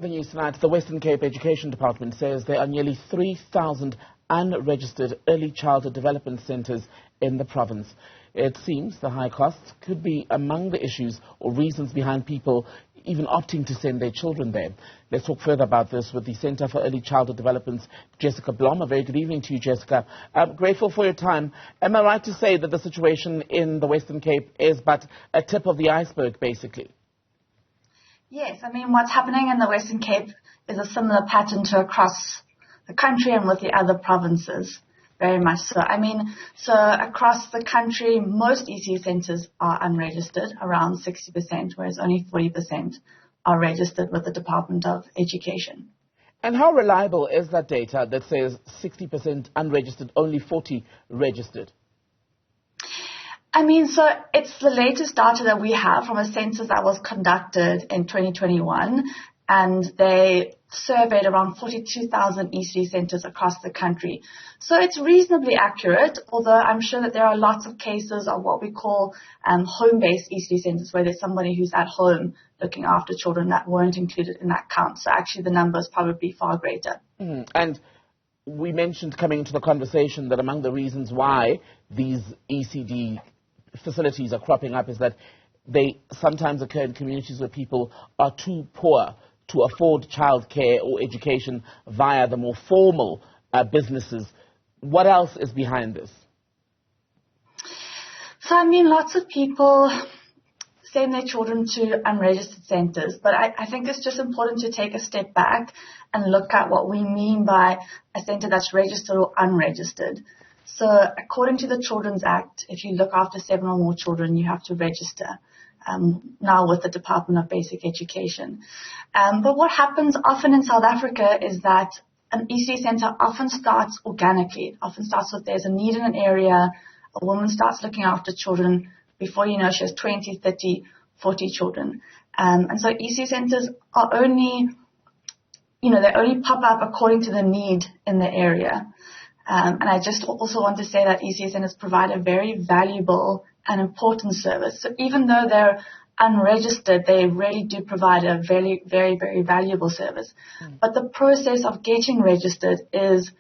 The news tonight, the Western Cape Education Department says there are nearly 3,000 unregistered early childhood development centres in the province. It seems the high costs could be among the issues or reasons behind people even opting to send their children there. Let's talk further about this with the Centre for Early Childhood Development's Jessica Blom. A very good evening to you, Jessica. I'm grateful for your time. Am I right to say that the situation in the Western Cape is but a tip of the iceberg, basically? Yes, I mean, what's happening in the Western Cape is a similar pattern to across the country and with the other provinces, very much so. I mean, so across the country, most EC centres are unregistered, around 60%, whereas only 40% are registered with the Department of Education. And how reliable is that data that says 60% unregistered, only 40 registered? I mean, so it's the latest data that we have from a census that was conducted in 2021, and they surveyed around 42,000 ECD centres across the country. So it's reasonably accurate, although I'm sure that there are lots of cases of what we call home-based ECD centres, where there's somebody who's at home looking after children that weren't included in that count. So actually the number is probably far greater. And we mentioned coming into the conversation that among the reasons why these ECD facilities are cropping up is that they sometimes occur in communities where people are too poor to afford childcare or education via the more formal businesses. What else is behind this? So, I mean, lots of people send their children to unregistered centres, but I think it's just important to take a step back and look at what we mean by a centre that's registered or unregistered. So according to the Children's Act, if you look after 7 or more children, you have to register now with the Department of Basic Education. But what happens often in South Africa is that an ECD centre often starts organically. It often starts with there's a need in an area, a woman starts looking after children, before you know she has 20, 30, 40 children. And so ECD centres are only, they only pop up according to the need in the area. And I just also want to say that ECD centres provide a very valuable and important service. So even though they're unregistered, they really do provide a very, very, very valuable service. But the process of getting registered is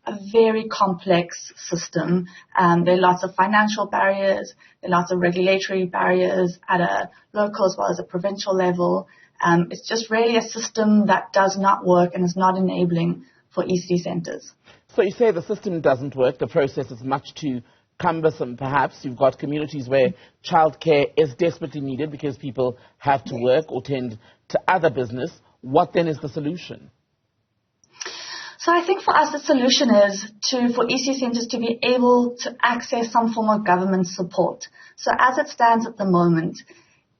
a very complex system. There are lots of financial barriers, there are lots of regulatory barriers at a local as well as a provincial level. It's just really a system that does not work and is not enabling for ECD centres. So you say the system doesn't work, the process is much too cumbersome perhaps. You've got communities where childcare is desperately needed because people have to work or tend to other business. What then is the solution? So I think for us the solution is for ECD centres to be able to access some form of government support. So as it stands at the moment,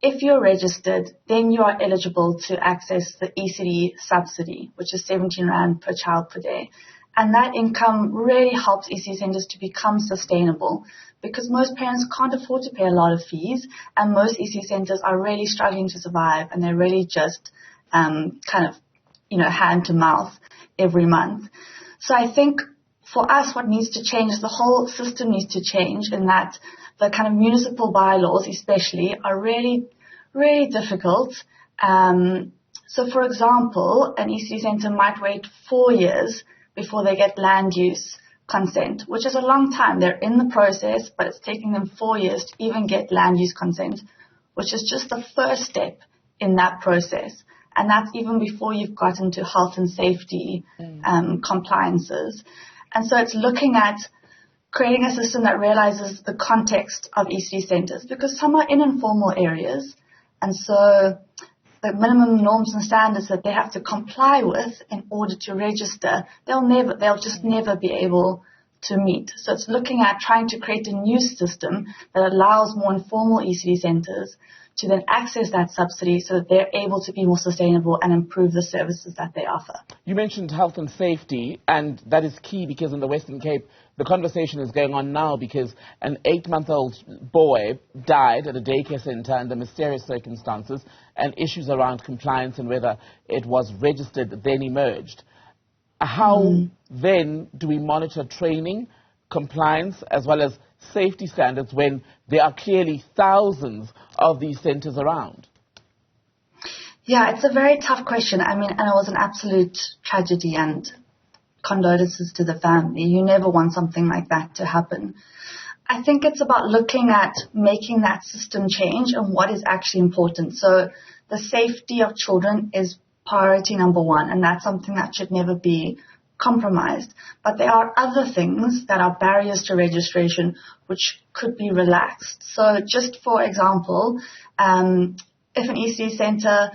if you're registered, then you are eligible to access the ECD subsidy, which is 17 Rand per child per day. And that income really helps ECD centres to become sustainable because most parents can't afford to pay a lot of fees, and most ECD centres are really struggling to survive, and they're really just hand to mouth every month. So I think for us what needs to change is the whole system needs to change, in that the kind of municipal bylaws especially are really, really difficult. So for example, an ECD centre might wait 4 years before they get land use consent, which is a long time. They're in the process, but it's taking them 4 years to even get land use consent, which is just the first step in that process. And that's even before you've gotten to health and safety compliances. And so it's looking at creating a system that realizes the context of ECD centres, because some are in informal areas, and so the minimum norms and standards that they have to comply with in order to register, they'll just never be able to meet. So it's looking at trying to create a new system that allows more informal ECD centres to then access that subsidy so that they're able to be more sustainable and improve the services that they offer. You mentioned health and safety, and that is key because in the Western Cape, the conversation is going on now because an 8-month-old boy died at a daycare centre under mysterious circumstances, and issues around compliance and whether it was registered then emerged. How then do we monitor training, compliance, as well as safety standards when there are clearly thousands of these centres around? Yeah, it's a very tough question. I mean, and it was an absolute tragedy, and condolences to the family. You never want something like that to happen. I think it's about looking at making that system change and what is actually important. So the safety of children is priority number one, and that's something that should never be compromised. But there are other things that are barriers to registration which could be relaxed. So just for example, if an ECD centre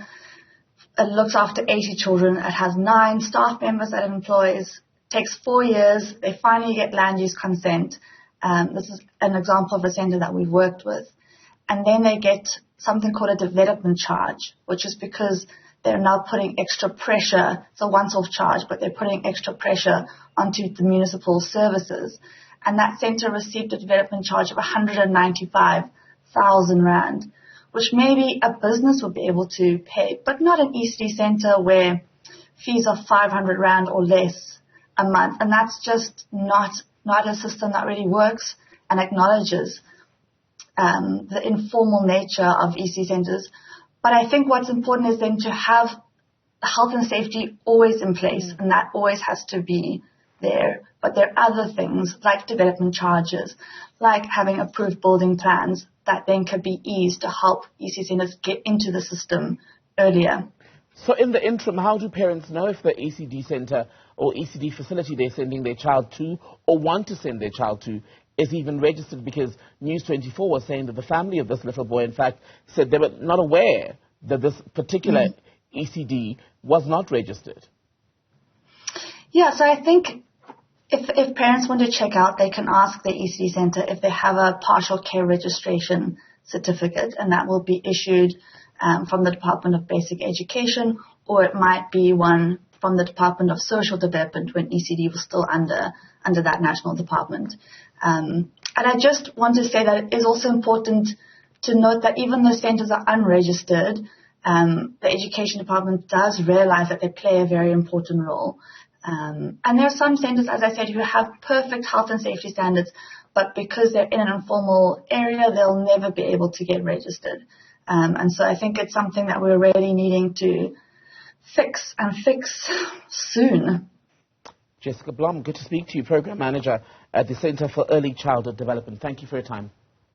looks after 80 children, it has 9 staff members that it employs, takes 4 years, they finally get land use consent. This is an example of a centre that we've worked with. And then they get something called a development charge, which is because they're now putting extra pressure. It's a once-off charge, but they're putting extra pressure onto the municipal services. And that centre received a development charge of 195,000 Rand, which maybe a business would be able to pay, but not an ECD centre where fees are 500 Rand or less a month. And that's just not a system that really works and acknowledges the informal nature of ECD centres. But I think what's important is then to have health and safety always in place, and that always has to be there. But there are other things like development charges, like having approved building plans that then could be eased to help ECD centres get into the system earlier. So in the interim, how do parents know if the ECD centre or ECD facility they're sending their child to or want to send their child to is even registered? Because News 24 was saying that the family of this little boy, in fact, said they were not aware that this particular ECD was not registered. Yeah, so I think if parents want to check out, they can ask the ECD centre if they have a partial care registration certificate, and that will be issued from the Department of Basic Education, or it might be one from the Department of Social Development when ECD was still under that national department. And I just want to say that it is also important to note that even though centres are unregistered, the Education Department does realize that they play a very important role. And there are some centres, as I said, who have perfect health and safety standards, but because they're in an informal area, they'll never be able to get registered. And so I think it's something that we're really needing to fix soon. Jessica Blom, good to speak to you, Programme Manager at the Centre for Early Childhood Development. Thank you for your time.